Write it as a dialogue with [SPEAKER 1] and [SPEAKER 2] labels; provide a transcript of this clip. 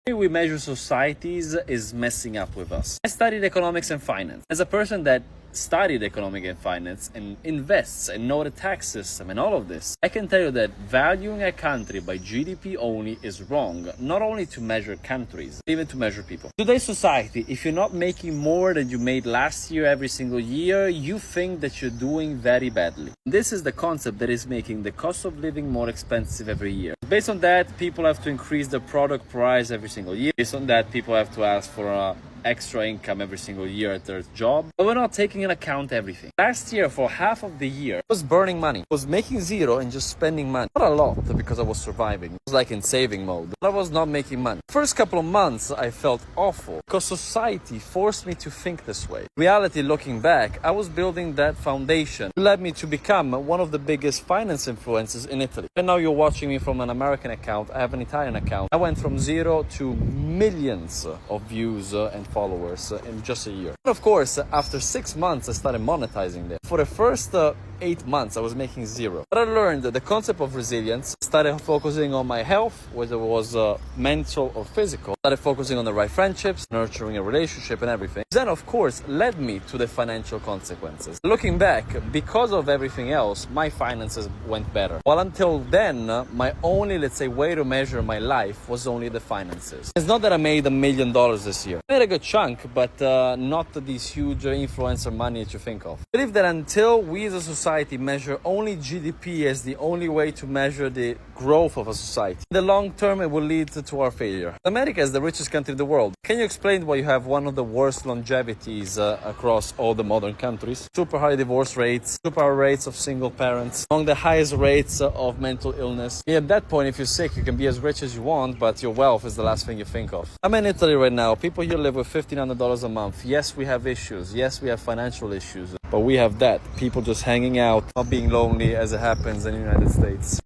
[SPEAKER 1] The way we measure societies is messing up with us. I studied economics and finance. As a person that studied economic and finance and invests and know the tax system and all of this, I can tell you that valuing a country by GDP only is wrong, not only to measure countries, even to measure people. Today's society, if you're not making more than you made last year every single year, you think that you're doing very badly. This is the concept that is making the cost of living more expensive every year. Based on that, people have to increase the product price every single year. Based on that, people have to ask for extra income every single year at their job, but we're not taking into account everything. Last year, for half of the year, I was burning money. I was making zero and just spending money. Not a lot, because I was surviving. It was like in saving mode. But I was not making money. First couple of months, I felt awful because society forced me to think this way. Reality, looking back, I was building that foundation. It led me to become one of the biggest finance influencers in Italy. And now you're watching me from an American account. I have an Italian account. I went from zero to millions of views and followers in just a year. And of course, after 6 months, I started monetizing them. For the first 8 months, I was making zero. But I learned the concept of resilience, started focusing on my health, whether it was mental or physical, started focusing on the right friendships, nurturing a relationship and everything. Then, of course, led me to the financial consequences. Looking back, because of everything else, my finances went better. While until then, my only, let's say, way to measure my life was only the finances. It's not that I made $1 million this year. I made a good chunk, but not these huge influencer money that you think of. I believe that until we as a society measure only GDP as the only way to measure the growth of a society, in the long term it will lead to our failure. America is the richest country in the world. Can you explain why you have one of the worst longevities across all the modern countries? Super high divorce rates, super high rates of single parents, among the highest rates of mental illness. Yeah, at that point, if you're sick, you can be as rich as you want, but your wealth is the last thing you think of. I'm in Italy right now. People here live with $1,500 a month. Yes, we have issues. Yes, we have financial issues. But we have that. People just hanging out, not being lonely as it happens in the United States.